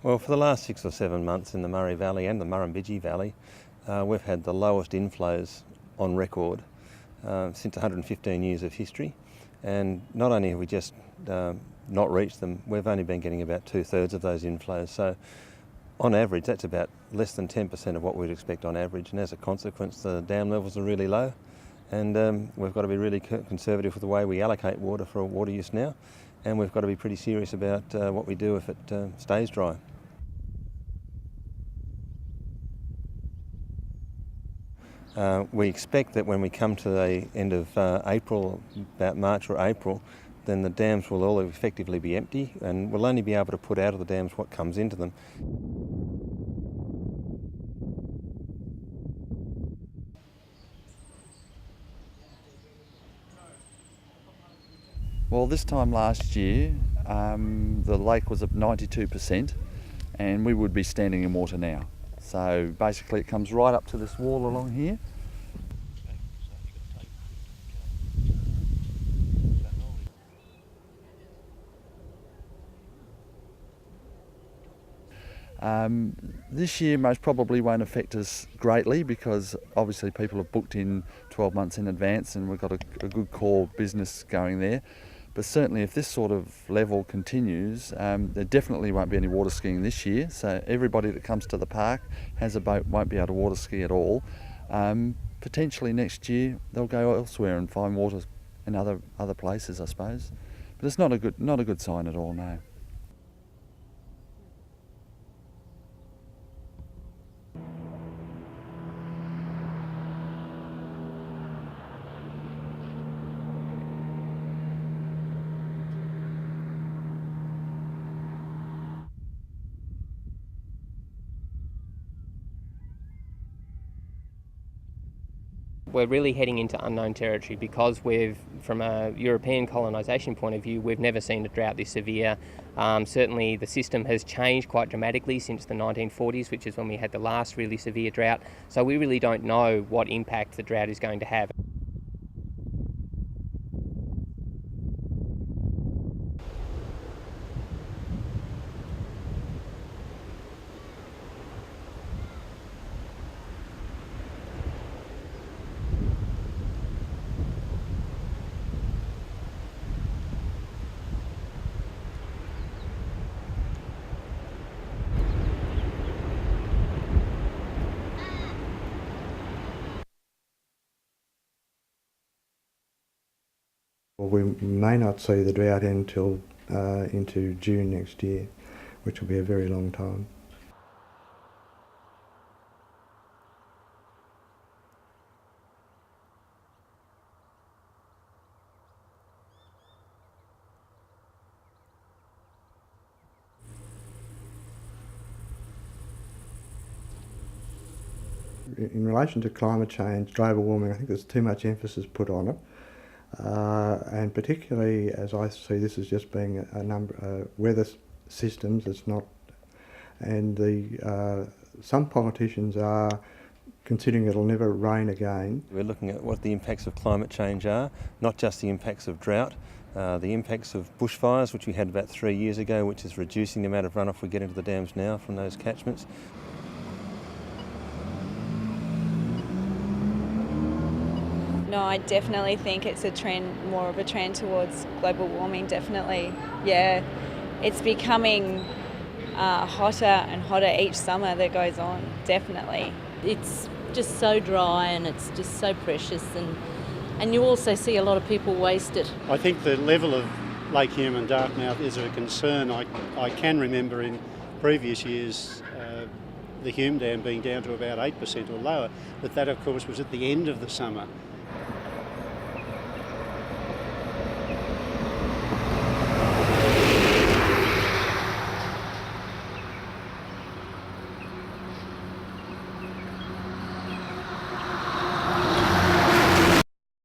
Well, for the last 6 or 7 months in the Murray Valley and the Murrumbidgee Valley, we've had the lowest inflows on record since 115 years of history. And not only have we just not reached them, we've only been getting about 2/3 of those inflows. So on average, that's about less than 10% of what we'd expect on average. And as a consequence, the dam levels are really low. And we've got to be really conservative with the way we allocate water for water use now. And we've got to be pretty serious about what we do if it stays dry. We expect that when we come to the end of April, about March or April, then the dams will all effectively be empty and we'll only be able to put out of the dams what comes into them. Well, this time last year, the lake was at 92% and we would be standing in water now. So basically it comes right up to this wall along here. This year most probably won't affect us greatly because obviously people have booked in 12 months in advance and we've got a good core business going there. But certainly if this sort of level continues, there definitely won't be any water skiing this year. So everybody that comes to the park has a boat won't be able to water ski at all. Potentially next year they'll go elsewhere and find water in other places, I suppose. But it's not a good sign at all, no. We're really heading into unknown territory because from a European colonisation point of view, we've never seen a drought this severe. Certainly the system has changed quite dramatically since the 1940s, which is when we had the last really severe drought. So we really don't know what impact the drought is going to have. Well, we may not see the drought until into June next year, which will be a very long time. In relation to climate change, global warming, I think there's too much emphasis put on it. And particularly as I see this as just being a number weather systems, it's not, and some politicians are considering it'll never rain again. We're looking at what the impacts of climate change are, not just the impacts of drought, the impacts of bushfires, which we had about 3 years ago, which is reducing the amount of runoff we get into the dams now from those catchments. No, I definitely think it's a trend, more of a trend towards global warming, definitely. Yeah, it's becoming hotter and hotter each summer that goes on, definitely. It's just so dry and it's just so precious, and you also see a lot of people waste it. I think the level of Lake Hume and Dartmouth is a concern. I can remember in previous years the Hume Dam being down to about 8% or lower, but that of course was at the end of the summer.